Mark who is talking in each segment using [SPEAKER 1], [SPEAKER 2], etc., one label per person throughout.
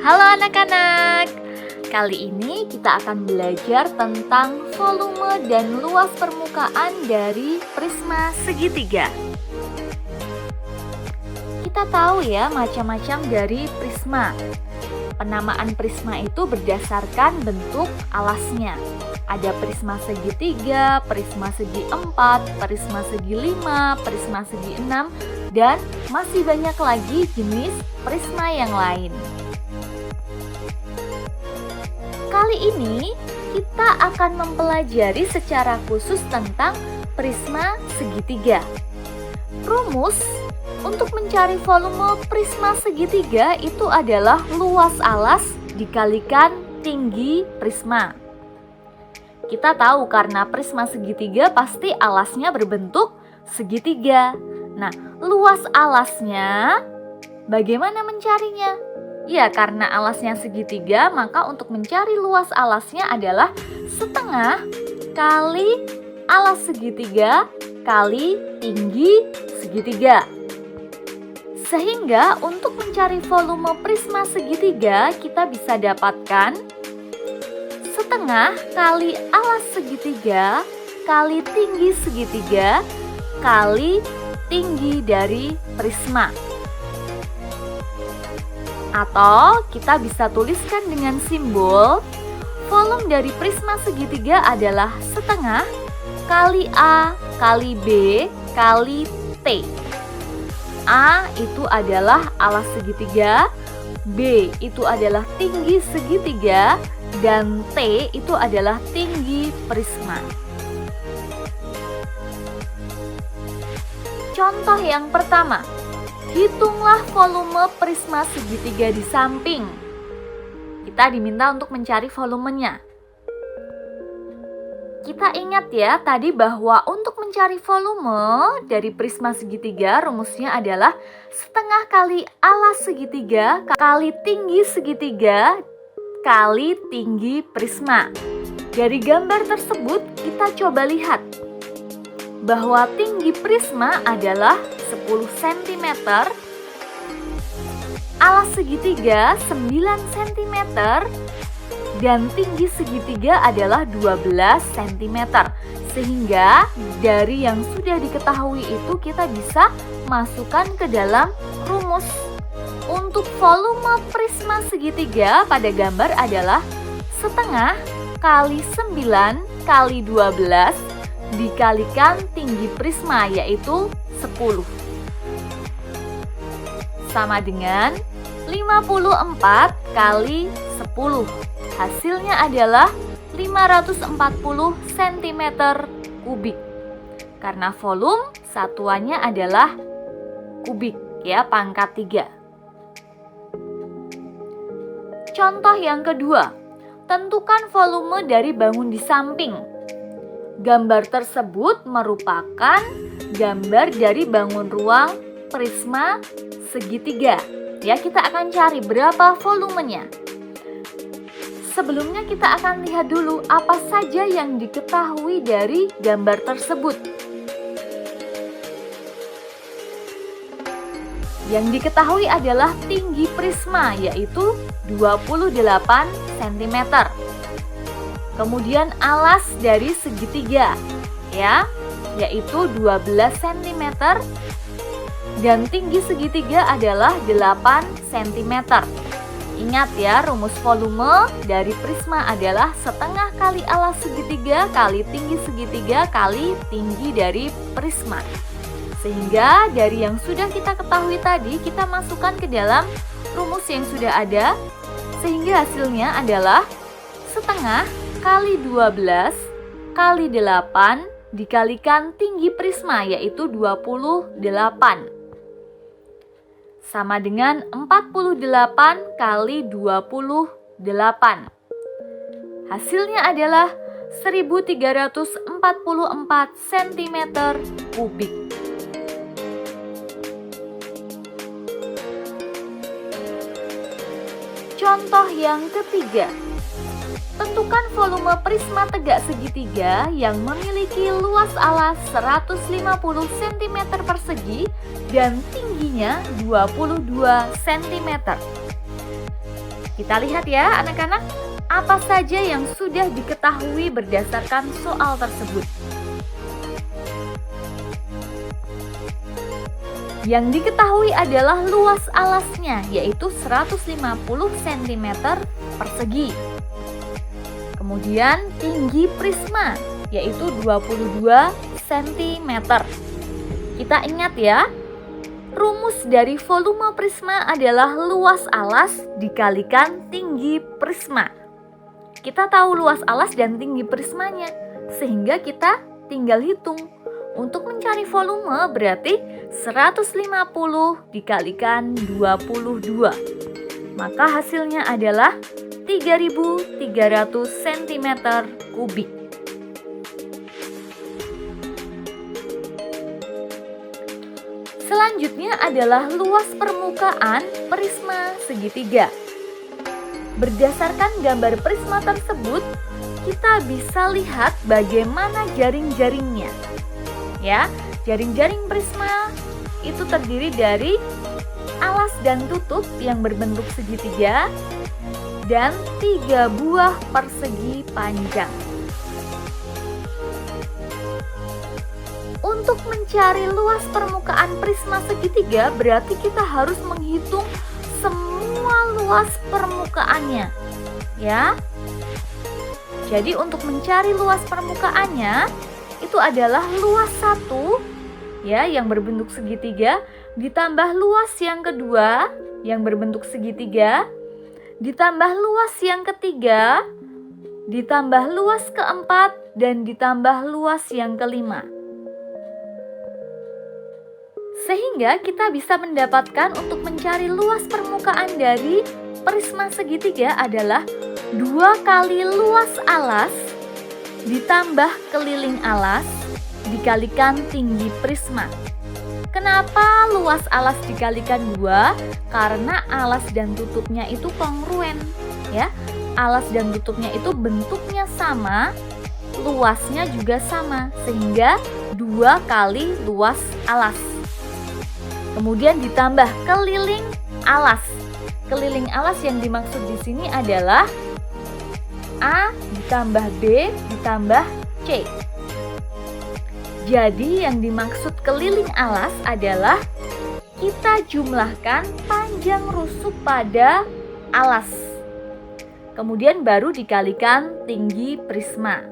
[SPEAKER 1] Halo anak-anak, kali ini kita akan belajar tentang volume dan luas permukaan dari prisma segitiga. Kita tahu ya macam-macam dari prisma. Penamaan prisma itu berdasarkan bentuk alasnya. Ada prisma segitiga, prisma segi 4, prisma segi 5, prisma segi 6, dan masih banyak lagi jenis prisma yang lain. Kali ini kita akan mempelajari secara khusus tentang prisma segitiga. Rumus untuk mencari volume prisma segitiga itu adalah luas alas dikalikan tinggi prisma. Kita tahu karena prisma segitiga pasti alasnya berbentuk segitiga. Nah, luas alasnya bagaimana mencarinya? Ya, karena alasnya segitiga, maka untuk mencari luas alasnya adalah setengah kali alas segitiga kali tinggi segitiga. Sehingga untuk mencari volume prisma segitiga, kita bisa dapatkan setengah kali alas segitiga kali tinggi segitiga kali tinggi dari prisma. Atau kita bisa tuliskan dengan simbol volume dari prisma segitiga adalah setengah kali A kali B kali T. A itu adalah alas segitiga, B itu adalah tinggi segitiga, dan T itu adalah tinggi prisma. Contoh yang pertama, hitunglah volume prisma segitiga di samping. Kita diminta untuk mencari volumenya. Kita ingat ya tadi bahwa untuk mencari volume dari prisma segitiga rumusnya adalah setengah kali alas segitiga kali tinggi segitiga kali tinggi prisma. Dari gambar tersebut kita coba lihat bahwa tinggi prisma adalah 10 cm, alas segitiga 9 cm, dan tinggi segitiga adalah 12 cm. Sehingga dari yang sudah diketahui itu kita bisa masukkan ke dalam rumus. Untuk volume prisma segitiga pada gambar adalah setengah kali 9 kali 12 dikalikan tinggi prisma yaitu 10. Sama dengan 54 kali 10. Hasilnya adalah 540 cm kubik. Karena volume satuannya adalah kubik ya, pangkat 3. Contoh yang kedua, tentukan volume dari bangun di samping. Gambar tersebut merupakan gambar dari bangun ruang prisma segitiga. Ya, kita akan cari berapa volumenya. Sebelumnya kita akan lihat dulu apa saja yang diketahui dari gambar tersebut. Yang diketahui adalah tinggi prisma yaitu 28 cm. Kemudian alas dari segitiga ya, yaitu 12 cm, dan tinggi segitiga adalah 8 cm. Ingat ya, rumus volume dari prisma adalah setengah kali alas segitiga kali tinggi segitiga kali tinggi dari prisma. Sehingga dari yang sudah kita ketahui tadi kita masukkan ke dalam rumus yang sudah ada, sehingga hasilnya adalah setengah kali 12 kali 8 dikalikan tinggi prisma yaitu 28. Sama dengan 48 kali 28. Hasilnya adalah 1344 cm kubik. Contoh yang ketiga, tentukan volume prisma tegak segitiga yang memiliki luas alas 150 cm persegi dan tingginya 22 cm. Kita lihat ya anak-anak, apa saja yang sudah diketahui berdasarkan soal tersebut. Yang diketahui adalah luas alasnya, yaitu 150 cm persegi. Kemudian tinggi prisma, yaitu 22 cm. Kita ingat ya, rumus dari volume prisma adalah luas alas dikalikan tinggi prisma. Kita tahu luas alas dan tinggi prismanya, sehingga kita tinggal hitung. Untuk mencari volume berarti 150 dikalikan 22. Maka hasilnya adalah 3.300 cm kubik. Selanjutnya adalah luas permukaan prisma segitiga. Berdasarkan gambar prisma tersebut, kita bisa lihat bagaimana jaring-jaringnya. Ya, jaring-jaring prisma itu terdiri dari alas dan tutup yang berbentuk segitiga dan 3 buah persegi panjang. Untuk mencari luas permukaan prisma segitiga berarti kita harus menghitung semua luas permukaannya, ya. Jadi untuk mencari luas permukaannya itu adalah luas 1 ya yang berbentuk segitiga ditambah luas yang kedua yang berbentuk segitiga ditambah luas yang ketiga ditambah luas keempat dan ditambah luas yang kelima. Sehingga kita bisa mendapatkan untuk mencari luas permukaan dari prisma segitiga adalah 2 kali luas alas ditambah keliling alas dikalikan tinggi prisma. Kenapa luas alas dikalikan 2? Karena alas dan tutupnya itu kongruen, ya. Alas dan tutupnya itu bentuknya sama, luasnya juga sama, sehingga 2 kali luas alas. Kemudian ditambah keliling alas. Keliling alas yang dimaksud di sini adalah A ditambah B ditambah C. Jadi yang dimaksud keliling alas adalah kita jumlahkan panjang rusuk pada alas. Kemudian baru dikalikan tinggi prisma.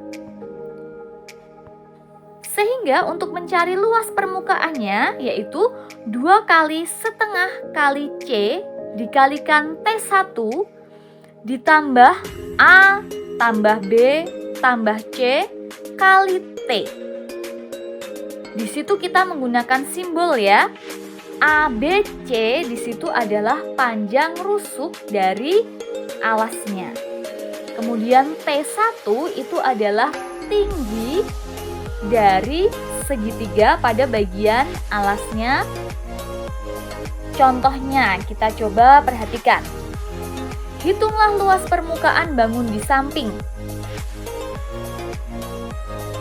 [SPEAKER 1] Sehingga untuk mencari luas permukaannya yaitu 2 kali setengah kali C dikalikan T1 ditambah A tambah B tambah C kali T. Di situ kita menggunakan simbol ya. ABC di situ adalah panjang rusuk dari alasnya. Kemudian T1 itu adalah tinggi dari segitiga pada bagian alasnya. Contohnya kita coba perhatikan. Hitunglah luas permukaan bangun di samping.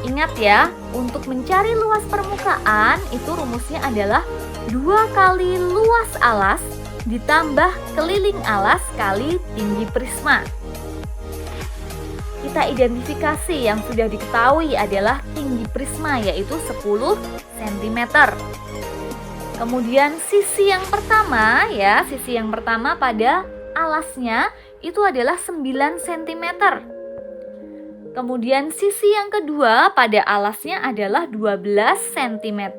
[SPEAKER 1] Ingat ya, untuk mencari luas permukaan itu rumusnya adalah 2 kali luas alas ditambah keliling alas kali tinggi prisma. Kita identifikasi yang sudah diketahui adalah tinggi prisma yaitu 10 cm. Kemudian sisi yang pertama ya, sisi yang pertama pada alasnya itu adalah 9 cm. Kemudian sisi yang kedua pada alasnya adalah 12 cm.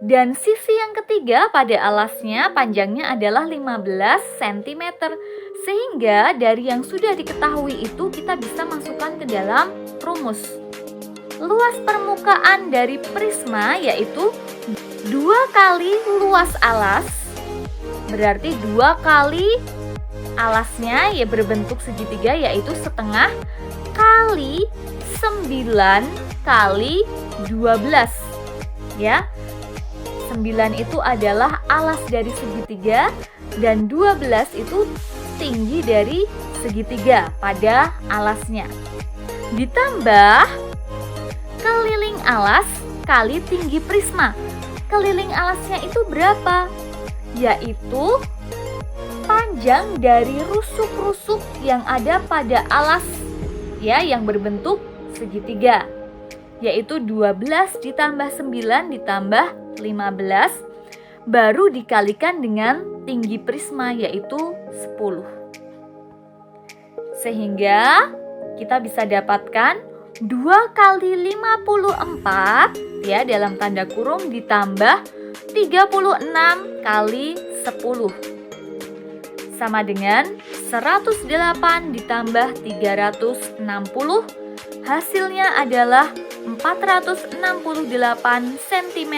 [SPEAKER 1] Dan sisi yang ketiga pada alasnya panjangnya adalah 15 cm. Sehingga dari yang sudah diketahui itu kita bisa masukkan ke dalam rumus. Luas permukaan dari prisma yaitu 2 kali luas alas. Berarti 2 kali alasnya ya berbentuk segitiga yaitu setengah kali 9 kali 12 ya. 9 itu adalah alas dari segitiga dan 12 itu tinggi dari segitiga pada alasnya. Ditambah keliling alas kali tinggi prisma. Keliling alasnya itu berapa? Yaitu panjang dari rusuk-rusuk yang ada pada alas ya yang berbentuk segitiga, yaitu 12 ditambah 9 ditambah 15 baru dikalikan dengan tinggi prisma yaitu 10. Sehingga kita bisa dapatkan 2 kali 54 ya dalam tanda kurung ditambah 36 kali 10 sama dengan 108 ditambah 360, hasilnya adalah 468 cm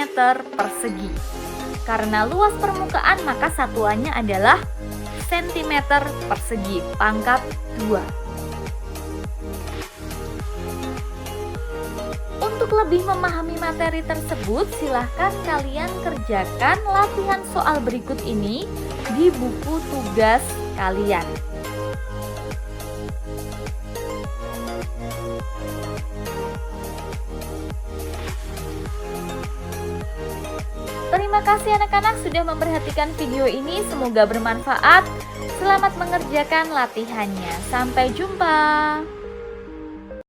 [SPEAKER 1] persegi. Karena luas permukaan maka satuannya adalah cm persegi pangkat 2. Untuk lebih memahami materi tersebut, silahkan kalian kerjakan latihan soal berikut ini di buku tugas kalian. Terima kasih anak-anak sudah memperhatikan video ini, semoga bermanfaat. Selamat mengerjakan latihannya. Sampai jumpa.